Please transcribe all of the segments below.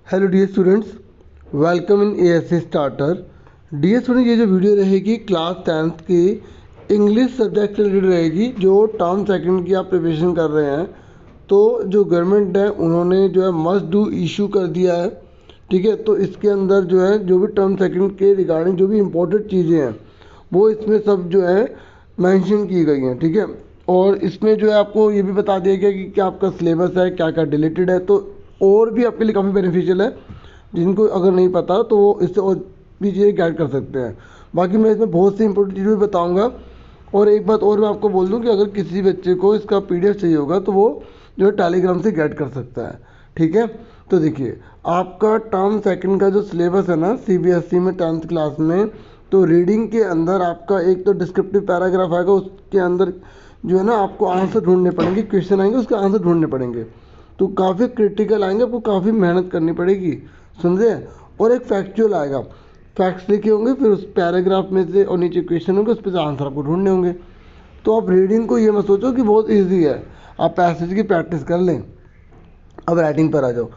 Hello dear students, welcome in ASC starter. Dear student, ये जो video रहेगी class 10th की इंग्लिश सब्जेक्ट से रिलेटेड रहेगी। जो टर्म सेकंड की आप प्रिपरेशन कर रहे हैं, तो जो गवर्नमेंट है उन्होंने जो है मस्ट डू इशू कर दिया है। ठीक है, तो इसके अंदर जो है जो भी टर्म सेकंड के रिगार्डिंग जो भी इम्पोर्टेंट चीज़ें हैं वो इसमें सब जो है मेंशन की गई हैं। ठीक है, और इसमें जो है आपको ये भी बता दिया गया कि क्या आपका सिलेबस है, क्या क्या डिलीटेड है। तो और भी आपके लिए काफ़ी बेनिफिशियल है। जिनको अगर नहीं पता तो वो इससे और भी चीज़ें गाइड कर सकते हैं। बाकी मैं इसमें बहुत सी इंपॉर्टेंट चीज़ें भी बताऊँगा। और एक बात और मैं आपको बोल दूँ कि अगर किसी बच्चे को इसका PDF चाहिए होगा तो वो जो है टेलीग्राम से गाइड कर सकता है। ठीक है, तो देखिए आपका टर्म सेकंड का जो सिलेबस है ना CBSE में 10th क्लास में, तो रीडिंग के अंदर आपका एक तो डिस्क्रिप्टिव पैराग्राफ आएगा, उसके अंदर जो है ना आपको आंसर ढूंढने पड़ेंगे, क्वेश्चन आएंगे उसके आंसर ढूंढने पड़ेंगे। तो काफ़ी क्रिटिकल आएंगे, आपको काफ़ी मेहनत करनी पड़ेगी, समझे। और एक फैक्चुअल आएगा, फैक्ट्स लिखे होंगे, फिर उस पैराग्राफ में से और नीचे क्वेश्चन होंगे, उस पर से आंसर आपको ढूंढने होंगे। तो आप रीडिंग को ये मत सोचो कि बहुत ईजी है, आप पैसेज की प्रैक्टिस कर लें। अब राइटिंग पर आ जाओ।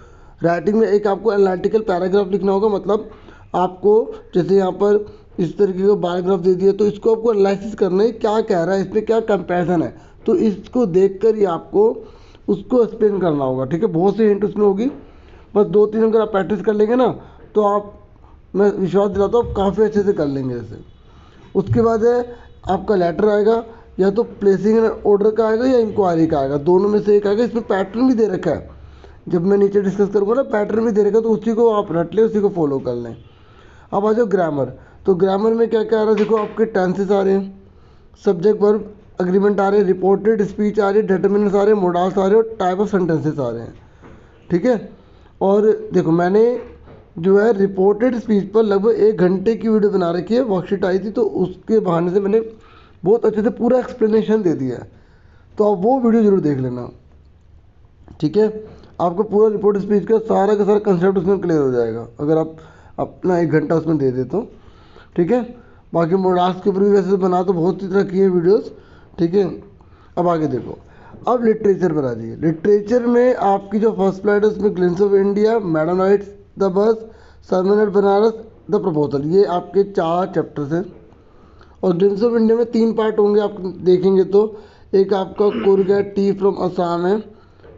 राइटिंग में एक आपको एनालिटिकल पैराग्राफ लिखना होगा, मतलब आपको जैसे यहाँ पर इस तरीके का पैराग्राफ दे दिया तो इसको आपको एनालिसिस करना है, क्या कह रहा है, इसमें क्या कंपैरिजन है। तो इसको देख कर ही आपको उसको एक्सप्लेन करना होगा। ठीक है, बहुत सी हिंट उसमें होगी, बस 2-3 अगर आप प्रैक्टिस कर लेंगे ना तो आप, मैं विश्वास दिलाता हूँ, काफ़ी अच्छे से कर लेंगे ऐसे। उसके बाद है आपका लेटर आएगा, या तो प्लेसिंग ऑर्डर का आएगा या इंक्वायरी का आएगा, दोनों में से एक आएगा। इसमें पैटर्न भी दे रखा है, जब मैं नीचे डिस्कस करूँगा ना पैटर्न भी दे रखा है, तो उसी को आप रट लें, उसी को फॉलो कर लें। अब आ जाओ ग्रामर। तो ग्रामर में क्या क्या आ रहा है, देखो आपके टेंसेस आ रहे हैं, सब्जेक्ट वर्ब अग्रीमेंट आ रहे हैं, रिपोर्टेड स्पीच आ रही है, डिटर्मिनेंट्स आ रहे हैं, मोडाल्स आ रहे हैं और टाइप ऑफ सेंटेंसेस आ रहे हैं। ठीक है, और देखो मैंने जो है रिपोर्टेड स्पीच पर लगभग 1 घंटे की वीडियो बना रखी है, वर्कशीट आई थी, तो उसके बहाने से मैंने बहुत अच्छे से पूरा एक्सप्लेनेशन दे दिया है। तो आप वो वीडियो ज़रूर देख लेना। ठीक है, आपको पूरा रिपोर्ट स्पीच का सारा कंसेप्ट उसमें क्लियर हो जाएगा, अगर आप अपना 1 घंटा उसमें दे दे तो। ठीक है, बाकी मोडाल्स के ऊपर भी वैसे बना तो बहुत सी तरह की है वीडियोस। ठीक है, अब आगे देखो। अब लिटरेचर पर आ जाइए। लिटरेचर में आपकी जो फर्स्ट स्लाइड है उसमें glimpse of India, madam rides the bus, sermon at Benares, the proposal, ये आपके 4 चैप्टर्स हैं। और ग्लिम्स ऑफ इंडिया में 3 पार्ट होंगे, आप देखेंगे तो। एक आपका कुरगेट टी फ्रॉम असम है,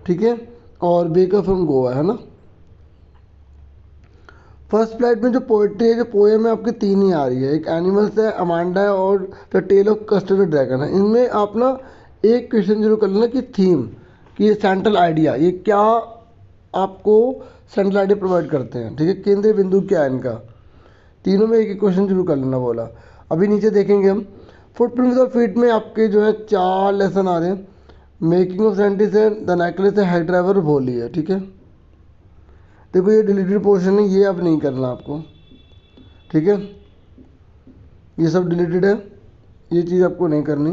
ठीक है, और बेकर फ्रॉम गोवा है ना। फर्स्ट फ्लाइट में जो पोइट्री है, जो पोएम है, आपकी 3 ही आ रही है। एक एनिमल्स है, अमांडा है, और the tale of custard dragon है। इनमें आप ना एक क्वेश्चन जरूर कर लेना कि थीम, कि ये सेंट्रल आइडिया, ये क्या आपको सेंट्रल आइडिया प्रोवाइड करते हैं। ठीक है, केंद्रीय बिंदु क्या है इनका। तीनों में एक एक क्वेश्चन जरूर कर लेना बोला। अभी नीचे देखेंगे हम, फुटप्रिंट्स और फीट में आपके जो है 4 लेसन आ रहे हैं। मेकिंग ऑफ साइंटिस्ट है, द नेकलेस है, हेड ड्राइवर और भोली है। ठीक है, देखो ये डिलीटेड पोर्शन है, ये अब नहीं करना आपको। ठीक है, ये सब डिलीटेड है, ये चीज़ आपको नहीं करनी।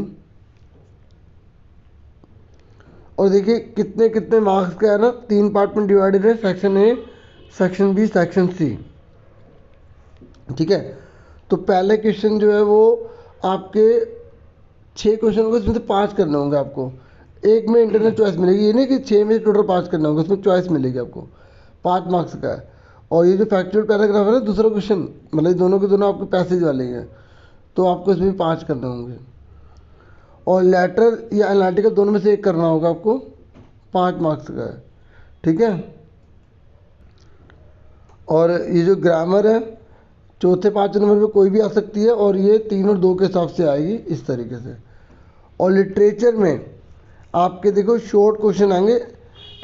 और देखिए कितने कितने मार्क्स का है ना, 3 पार्ट में डिवाइडेड है, section A, section B, section C. ठीक है, तो पहले क्वेश्चन जो है वो आपके 6 क्वेश्चन होंगे, उसमें से 5 करने होंगे आपको। एक में इंटरनल चॉइस मिलेगी, ये नहीं कि 6 में टोटल 5 करना होगा, उसमें चॉइस मिलेगी आपको, 5 मार्क्स का है। और ये जो फैक्चुअल पैराग्राफ है ना, दूसरा क्वेश्चन, मतलब दोनों के दोनों आपके पैसेज वाले हैं, तो आपको इसमें 5 करने होंगे। और लेटर या एनालिटिकल दोनों में से एक करना होगा आपको, 5 मार्क्स का है। ठीक है, और ये जो ग्रामर है, चौथे 5 नंबर में कोई भी आ सकती है, और ये 3 और 2 के हिसाब से आएगी इस तरीके से। और लिटरेचर में आपके देखो शॉर्ट क्वेश्चन आएंगे।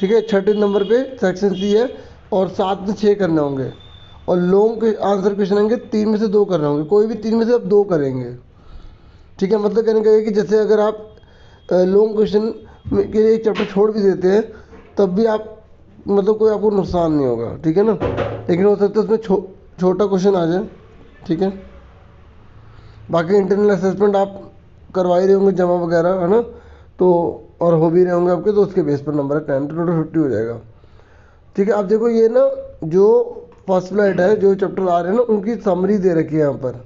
ठीक है, 6 नंबर पे सेक्शन सी है, और 7 में 6 करने होंगे। और लॉन्ग के आंसर क्वेश्चन आएंगे, 3 में से 2 करने होंगे, कोई भी 3 में से आप 2 करेंगे। ठीक है, मतलब कहने का ये कि जैसे अगर आप लॉन्ग क्वेश्चन के लिए एक चैप्टर छोड़ भी देते हैं, तब भी आप, मतलब कोई आपको नुकसान नहीं होगा। ठीक है ना, लेकिन हो सकता है उसमें छोटा क्वेश्चन आ जाए। ठीक है, बाकी इंटरनल असेसमेंट आप करवा ही रहे होंगे, जमा वगैरह है ना, तो और हो भी रहे होंगे आपके, तो उसके बेस पर नंबर है 10, तो टोटल 50 हो जाएगा। ठीक है, अब देखो ये ना जो फर्स्ट स्लाइड है, जो चैप्टर आ रहे हैं ना, उनकी समरी दे रखी है यहाँ पर,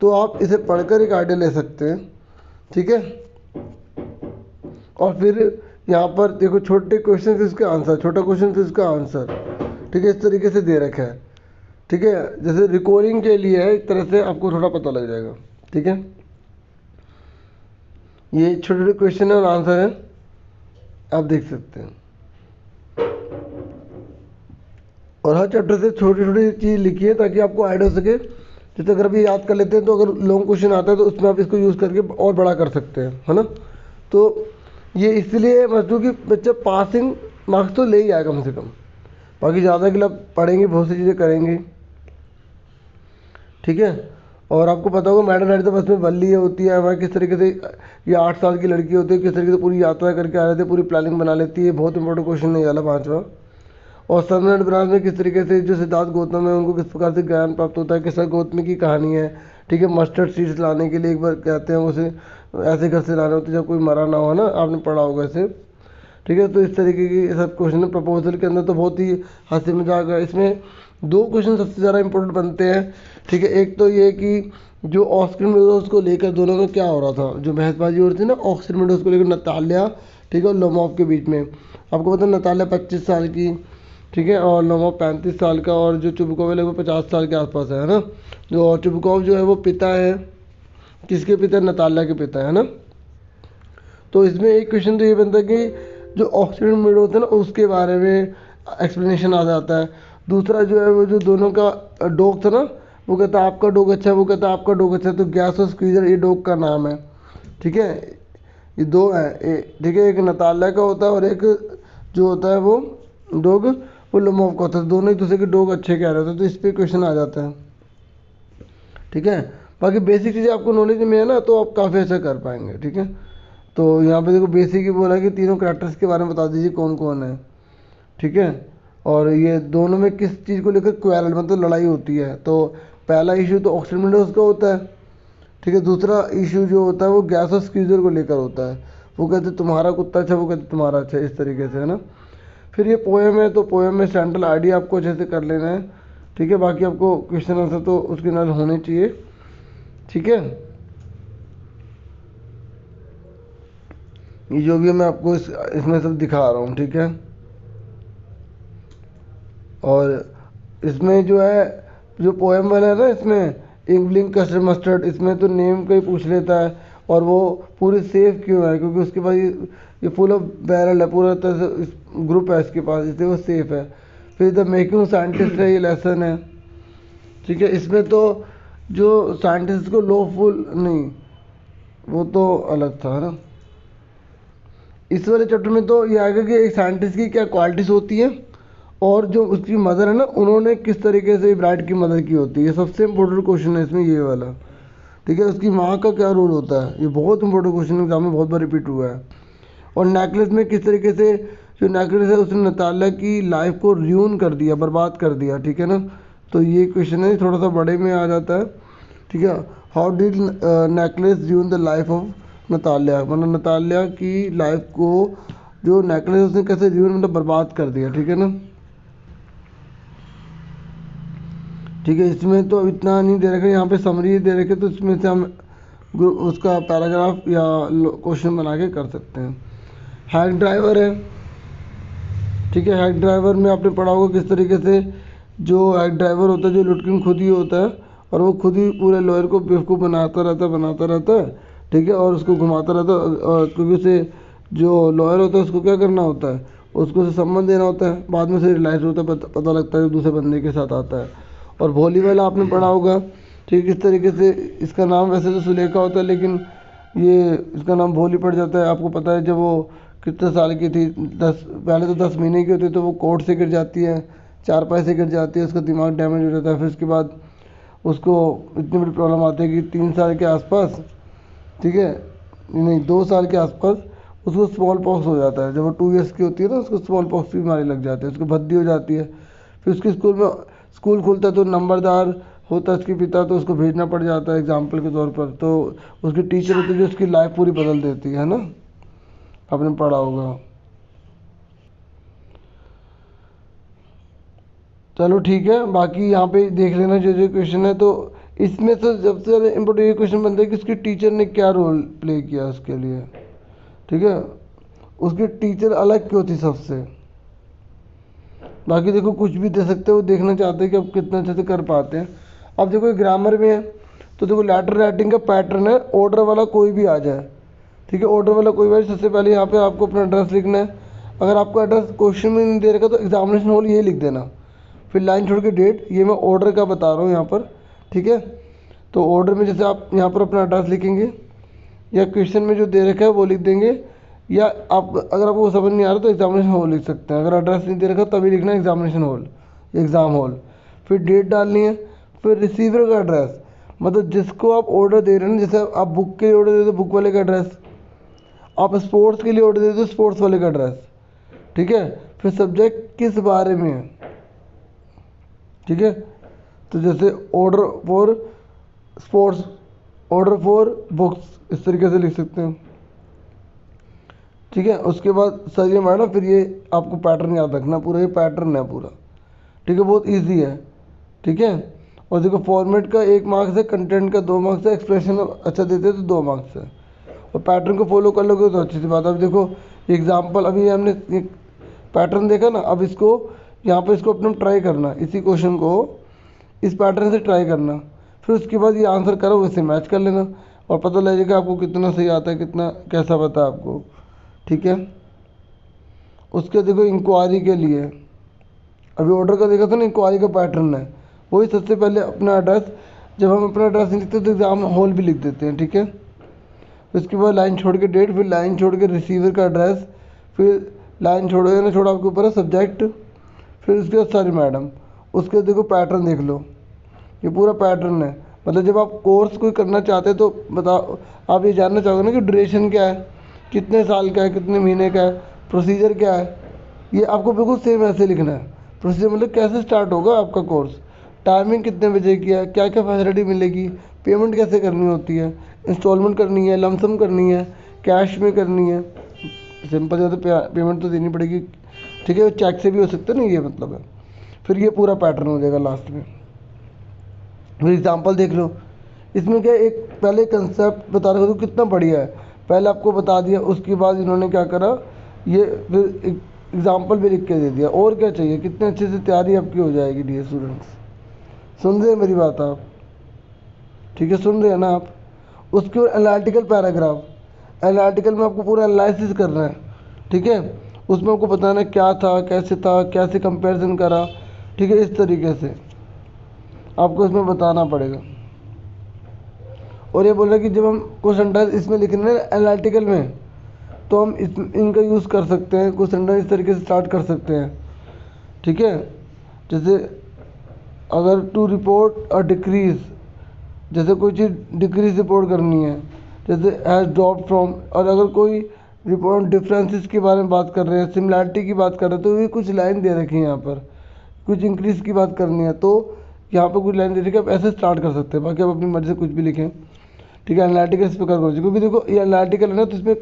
तो आप इसे पढ़कर एक आइडिया ले सकते हैं। ठीक है, और फिर यहाँ पर देखो छोटे क्वेश्चन फिर उसका आंसर, छोटा क्वेश्चन फिर उसका आंसर। ठीक है, इस तरीके से दे रखा है। ठीक है, जैसे रिकॉर्डिंग के लिए है, एक तरह से आपको थोड़ा पता लग जाएगा। ठीक है, ये छोटे छोटे क्वेश्चन है और आंसर है, आप देख सकते हैं। और हर चैप्टर से छोटी छोटी चीज़ लिखी है ताकि आपको आइडिया हो सके। जैसे अगर अभी याद कर लेते हैं तो अगर लॉन्ग क्वेश्चन आता है तो उसमें आप इसको यूज़ करके और बड़ा कर सकते हैं, है ना। तो ये इसलिए मतलब कि बच्चा पासिंग मार्क्स तो ले ही आए कम से कम, बाकी ज़्यादा के लिए पढ़ेंगे, बहुत सी चीज़ें करेंगे। ठीक है, और आपको पता होगा मैडम राइट तो बस में बल्ली होती है हमारे, किस तरीके से ये 8 साल की लड़की होती है, किस तरीके से पूरी यात्रा करके आ रहे थे, पूरी प्लानिंग बना लेती है। बहुत इंपॉर्टेंट क्वेश्चन है ये वाला 5वां। और सनराइज ब्रांच में किस तरीके से जो सिद्धार्थ गौतम है उनको किस प्रकार से ज्ञान प्राप्त होता है, किस गौतमी की कहानी है। ठीक है, मस्टर्ड सीड्स लाने के लिए एक बार कहते हैं उसे ऐसे घर से लाने होते जब कोई मरा ना हो, ना, आपने पढ़ा होगा इसे। ठीक है, तो इस तरीके की सब क्वेश्चन है। प्रपोजल के अंदर तो बहुत ही हंसी मजाक है। इसमें 2 क्वेश्चन सबसे ज़्यादा इंपॉर्टेंट बनते हैं। ठीक है, एक तो ये कि जो ऑस्कर मेडोज को लेकर दोनों में क्या हो रहा था, जो बहसबाजी हो रही थी ना ऑस्कर मेडोज को लेकर नताल्या, ठीक है, और लोमॉफ के बीच में। आपको पता है नताल्या 25 साल की, ठीक है, और लोमॉफ 35 साल का, और जो चुबकोव है लगभग 50 साल के आसपास है ना। जो चुबकोव जो है वो पिता है, किसके पिता, नताल्या के पिता है ना। तो इसमें एक क्वेश्चन तो ये बनता है कि जो ऑक्सीडेंट मिड होता है ना उसके बारे में एक्सप्लेनेशन आ जाता है। दूसरा जो है वो जो दोनों का डॉग था ना, वो कहता है आपका डॉग अच्छा है, वो कहता है आपका डॉग अच्छा है। तो गैस और स्क्वीजर ये डॉग का नाम है। ठीक है, ये 2 है। ठीक है, एक नताल्या का होता है और एक जो होता है वो डॉग वो लोमॉफ का होता है। दोनों एक दूसरे के डॉग अच्छे कह रहे होते हैं, तो इस पर क्वेश्चन आ जाता है। ठीक है, बाकी बेसिक चीज़ें आपको नॉलेज में है ना तो आप काफ़ी अच्छा कर पाएंगे। ठीक है, तो यहाँ पे देखो बेसिक ही बोला कि तीनों कैरेक्टर्स के बारे में बता दीजिए कौन कौन है। ठीक है, और ये दोनों में किस चीज़ को लेकर क्वेरल मतलब लड़ाई होती है। तो पहला इशू तो ऑक्सीजन मिनरल्स का होता है। ठीक है, दूसरा इशू जो होता है वो गैस और स्क्वीजर को लेकर होता है। वो कहते हैं तुम्हारा कुत्ता अच्छा, वो कहते हैं तुम्हारा अच्छा, इस तरीके से, है ना। फिर ये पोएम है, तो पोएम में सेंट्रल आइडिया आपको अच्छे से कर लेना है। ठीक है, बाकी आपको क्वेश्चन आंसर तो उसके नाल होने चाहिए। ठीक है, ये जो भी है मैं आपको इसमें सब दिखा रहा हूँ। ठीक है, और इसमें जो है जो पोएम वाला है ना, इसमें इंग्लिंग कस्टर्ड मस्टर्ड, इसमें तो नेम का ही पूछ लेता है। और वो पूरी सेफ क्यों है, क्योंकि उसके पास ये फुल ऑफ बैरल है, पूरा तरह से ग्रुप है इसके पास, इसलिए वो सेफ है। फिर द मेकिंग साइंटिस्ट है, ये लेसन है। ठीक है, इसमें तो जो साइंटिस्ट को लॉफुल नहीं, वो तो अलग था, है ना। इस वाले चैप्टर में तो ये आएगा कि एक साइंटिस्ट की क्या क्वालिटीज़ होती हैं और जो उसकी मदर है ना उन्होंने किस तरीके से ब्राइड की मदद की होती है। ये सबसे इम्पोर्टेंट क्वेश्चन है इसमें ये वाला। ठीक है, उसकी माँ का क्या रोल होता है, ये बहुत इंपॉर्टेंट क्वेश्चन एग्जाम में बहुत बार रिपीट हुआ है। और नेकलेस में किस तरीके से जो नेकलेस है उसने नताल्या की लाइफ को र्यून कर दिया, बर्बाद कर दिया। ठीक है ना, तो ये क्वेश्चन है थोड़ा सा बड़े में आ जाता है। ठीक है, how did necklace ruin the life of Natalya, मतलब नताल्या की लाइफ को जो नेकलेस उसने कैसे र्यून मतलब बर्बाद कर दिया। ठीक है ना। ठीक है, इसमें तो इतना नहीं दे रखे, यहाँ पे समरी दे रखे, तो इसमें से हम उसका पैराग्राफ या क्वेश्चन बना के कर सकते हैं। हैक ड्राइवर है। ठीक है, हैक ड्राइवर में आपने पढ़ा होगा किस तरीके से जो हैक ड्राइवर होता है, जो लुटकिन खुद ही होता है और वो खुद ही पूरे लॉयर को बेवकूफ़ बनाता रहता है। ठीक है, और उसको घुमाता रहता है, और क्योंकि उसे जो लॉयर होता है उसको क्या करना होता है, उसको उसे सम्मान देना होता है। बाद में उसे रियलाइज़ होता है, पता लगता है दूसरे बंदे के साथ आता है। और भोली वाला आपने पढ़ा होगा। ठीक है, किस तरीके से इसका नाम वैसे तो सुलेखा होता है लेकिन ये इसका नाम भोली पड़ जाता है। आपको पता है जब वो कितने साल की थी, 10 पहले तो 10 महीने की होती है, तो वो कोर्ट से गिर जाती है, 4 पैसे गिर जाती है, उसका दिमाग डैमेज हो जाता है। फिर उसके बाद उसको इतनी बड़ी प्रॉब्लम आती है कि 3 साल के आसपास, ठीक है, नहीं 2 साल के आसपास उसको स्मॉल पॉक्स हो जाता है। जब वो 2 ईयर्स की होती है ना उसको स्मॉल पॉक्स की बीमारी लग जाती है, उसको भद्दी हो जाती है। फिर उसके स्कूल खुलता है तो नंबरदार होता है उसके पिता, तो उसको भेजना पड़ जाता है एग्जाम्पल के तौर पर। तो उसकी टीचर होती है जो उसकी लाइफ पूरी बदल देती है ना, आपने पढ़ा होगा। चलो ठीक है, बाकी यहाँ पे देख लेना जो जो क्वेश्चन है। तो इसमें से सबसे ज़्यादा इम्पोर्टेंट ये क्वेश्चन बनता है कि उसकी टीचर ने क्या रोल प्ले किया उसके लिए। ठीक है, उसकी टीचर अलग क्यों थी सबसे। बाकी देखो कुछ भी दे सकते हो, देखना चाहते हैं कि आप कितना अच्छे से कर पाते हैं। अब देखो ग्रामर में है तो देखो लेटर राइटिंग का पैटर्न है, ऑर्डर वाला कोई भी आ जाए, ठीक है, ऑर्डर वाला कोई भी। सबसे पहले यहाँ पे आपको अपना एड्रेस लिखना है। अगर आपको एड्रेस क्वेश्चन में नहीं दे रखा तो एग्जामिनेशन हॉल ये लिख देना, फिर लाइन छोड़ के डेट। ये मैं ऑर्डर का बता रहा हूँ यहाँ पर, ठीक है। तो ऑर्डर में जैसे आप यहाँ पर अपना एड्रेस लिखेंगे या क्वेश्चन में जो दे रखा है वो लिख देंगे, या आप अगर आपको समझ नहीं आ रहा तो एग्जामिनेशन हॉल लिख सकते हैं। अगर एड्रेस नहीं दे रखा तभी लिखना है एग्जामिनेशन हॉल, एग्ज़ाम हॉल। फिर डेट डालनी है, फिर रिसीवर का एड्रेस, मतलब जिसको आप ऑर्डर दे रहे हैं, जैसे आप बुक के लिए ऑर्डर दे दो बुक वाले का एड्रेस, आप स्पोर्ट्स के लिए ऑर्डर दे दो स्पोर्ट्स वाले का एड्रेस, ठीक है। फिर सब्जेक्ट किस बारे में है, ठीक है। तो जैसे order for sports, order for books, इस तरीके से लिख सकते हैं, ठीक है। उसके बाद सर ये मैडम, फिर ये आपको पैटर्न याद रखना, पूरा ये पैटर्न है पूरा, ठीक है, बहुत इजी है, ठीक है। और देखो फॉर्मेट का 1 मार्क्स है, कंटेंट का 2 मार्क्स है, एक्सप्रेशन अच्छा देते हैं तो 2 मार्क्स है। और पैटर्न को फॉलो कर लोगे तो अच्छी सी बात है। अब देखो एग्जाम्पल, अभी हमने एक पैटर्न देखा ना, अब इसको यहाँ पे इसको अपने ट्राई करना, इसी क्वेश्चन को इस पैटर्न से ट्राई करना, फिर उसके बाद ये आंसर करो, वैसे मैच कर लेना और पता लग जाएगा आपको कितना सही आता है, कितना कैसा पता है आपको, ठीक है। उसके देखो इंक्वायरी के लिए अभी ऑर्डर का देखा था ना, इंक्वायरी का पैटर्न है वही। सबसे पहले अपना एड्रेस, जब हम अपना एड्रेस नहीं लिखते तो एग्जाम हॉल भी लिख देते हैं, ठीक है। उसके बाद लाइन छोड़ के डेट, फिर लाइन छोड़ के रिसीवर का एड्रेस, फिर लाइन छोड़ो या ना छोड़ो आपके ऊपर है, सब्जेक्ट, फिर उसके बाद सॉरी मैडम। उसके देखो पैटर्न देख लो, ये पूरा पैटर्न है। मतलब जब आप कोर्स कोई करना चाहते हैं तो बताओ, आप ये जानना चाहोगे ना कि ड्यूरेशन क्या है, कितने साल का है, कितने महीने का है, प्रोसीजर क्या है, ये आपको बिल्कुल सेम ऐसे लिखना है। प्रोसीजर मतलब कैसे स्टार्ट होगा आपका कोर्स, टाइमिंग कितने बजे की है, क्या क्या फैसिलिटी मिलेगी, पेमेंट कैसे करनी होती है, इंस्टॉलमेंट करनी है, लमसम करनी है, कैश में करनी है, सिंपल है तो पेमेंट तो देनी पड़ेगी, ठीक है, चेक से भी हो सकता है ना, ये मतलब है। फिर ये पूरा पैटर्न हो जाएगा लास्ट में। फिर एग्जाम्पल देख लो, इसमें क्या एक पहले कंसेप्ट बता रहे हो तो कितना बढ़िया है, पहले आपको बता दिया, उसके बाद इन्होंने क्या करा, ये फिर एग्जाम्पल भी लिख के दे दिया। और क्या चाहिए, कितने अच्छे से तैयारी आपकी हो जाएगी डियर स्टूडेंट्स। सुन रहे हैं मेरी बात आप, ठीक है, सुन रहे हैं ना आप। उसके बाद एनालिटिकल पैराग्राफ, एनालिटिकल में आपको पूरा एनालिसिस करना है, ठीक है। उसमें आपको बताना है क्या था, कैसे था, कैसे कंपैरिजन करा, ठीक है, इस तरीके से आपको इसमें बताना पड़ेगा। और ये बोल रहे कि जब हम कुछ सेंटेंस इसमें लिखने हैं एनालिटिकल में, तो हम इनका यूज़ कर सकते हैं, कुछ सेंटेंस इस तरीके से स्टार्ट कर सकते हैं, ठीक है। जैसे अगर टू रिपोर्ट अ डिक्रीज, जैसे कोई चीज़ डिक्रीज रिपोर्ट करनी है, जैसे हैज़ ड्रॉप फ्रॉम, और अगर कोई रिपोर्ट डिफरेंसेस के बारे में बात कर रहे हैं, सिमिलैरिटी की बात कर रहे हैं, तो ये कुछ लाइन दे रखी है यहाँ पर, कुछ इंक्रीज़ की बात करनी है तो यहाँ पर कुछ लाइन दे रखी है, आप ऐसे स्टार्ट कर सकते हैं। बाकी आप अपनी मर्ज़ी से कुछ भी लिखें, ठीक है। एनालिटिकल इस प्रकार करो, क्योंकि देखो ये एनालिटिकल है ना, तो इसमें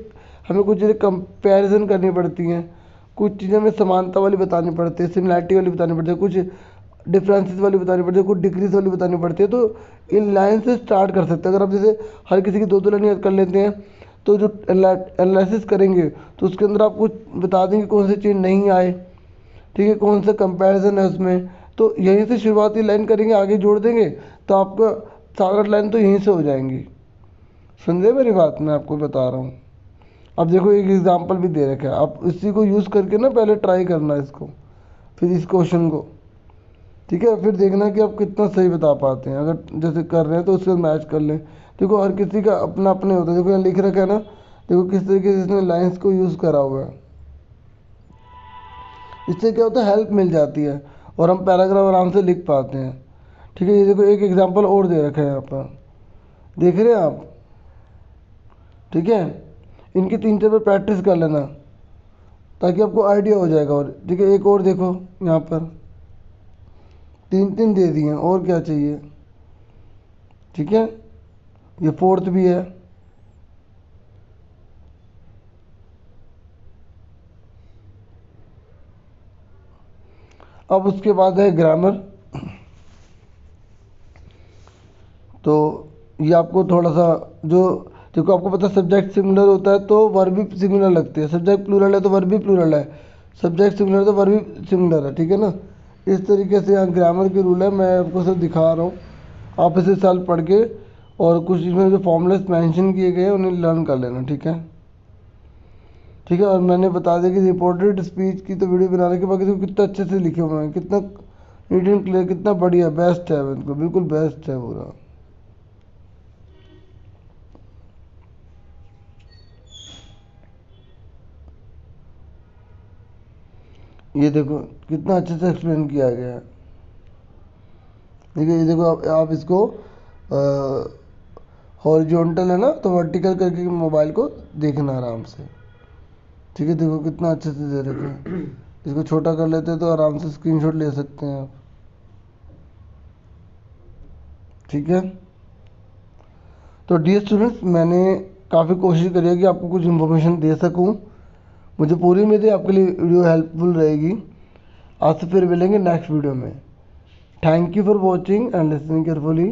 हमें कुछ चीज़ें कंपेरिजन करनी पड़ती हैं, कुछ चीज़ें हमें समानता वाली बतानी पड़ती है, सिमिलैरिटी वाली बतानी पड़ती है, कुछ डिफरेंसेस वाली बतानी पड़ती है, कुछ डिक्रीज वाली बतानी पड़ती है। तो इन लाइन से स्टार्ट कर सकते हैं। अगर आप जैसे हर किसी की 2-2 लाइन याद कर लेते हैं तो जो एनालिसिस करेंगे तो उसके अंदर आपको बता देंगे कौन सी चीज़ नहीं आए, ठीक है, कौन सा कंपैरिजन है उसमें। तो यहीं से शुरुआती लाइन करेंगे, आगे जोड़ देंगे तो आपका 7-8 लाइन तो यहीं से हो जाएंगी। समझे मेरी बात, मैं आपको बता रहा हूँ। अब देखो एक एग्जांपल भी दे रखा है, आप इसी को यूज़ करके ना पहले ट्राई करना इसको, फिर इस क्वेश्चन को, ठीक है। फिर देखना कि आप कितना सही बता पाते हैं। अगर जैसे कर रहे हैं तो उससे मैच कर लें। देखो हर किसी का अपना अपने होता है। देखो यहाँ लिख रखा है ना, देखो किस तरीके से इसने लाइंस को यूज़ करा हुआ है। इससे क्या होता है, हेल्प मिल जाती है और हम पैराग्राफ आराम से लिख पाते हैं, ठीक है। ये देखो एक एग्जांपल और दे रखा है यहाँ पर, देख रहे हैं आप, ठीक है। इनकी 3-4 बार प्रैक्टिस कर लेना ताकि आपको आइडिया हो जाएगा। और ठीक है, एक और देखो यहाँ पर 3-3 दे दिए हैं, और क्या चाहिए, ठीक है। ये 4th भी है। अब उसके बाद है ग्रामर। तो ये आपको थोड़ा सा जो देखो आपको पता है सब्जेक्ट सिमिलर होता है तो वर्ब भी सिमिलर लगते हैं, सब्जेक्ट प्लूरल है तो वर्ब भी प्लूरल है, सब्जेक्ट सिमिलर तो वर्ब भी सिमिलर है, ठीक है ना। इस तरीके से यहाँ ग्रामर के रूल है, मैं आपको सब दिखा रहा हूँ। आप इसे साल पढ़ के और कुछ इसमें जो फॉर्मूलेस मेंशन किए गए हैं उन्हें लर्न कर लेना, ठीक है। ठीक है, और मैंने बता दिया कि रिपोर्टेड स्पीच की तो वीडियो बनाने के बाद देखो कितना अच्छे से लिखे हुए हैं, कितना नीट एंड क्लियर, कितना बढ़िया, बेस्ट है, बिल्कुल बिल्कुल बेस्ट है पूरा। ये देखो कितना अच्छे से एक्सप्लेन किया गया है। देखिए ये देखो, आप इसको हॉरिजॉन्टल है ना, तो वर्टिकल करके मोबाइल को देखना आराम से। ठीक है, देखो कितना अच्छे से दे रखे हैं। इसको छोटा कर लेते हैं तो आराम से स्क्रीनशॉट ले सकते हैं आप। ठीक है, तो डियर स्टूडेंट्स, मैंने काफ़ी कोशिश करी है कि आपको कुछ इन्फॉर्मेशन दे सकूं। मुझे पूरी उम्मीद है आपके लिए वीडियो हेल्पफुल रहेगी। आज से फिर मिलेंगे नेक्स्ट वीडियो में। Thank you for watching and listening carefully.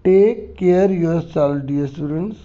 Take care yourself dear students.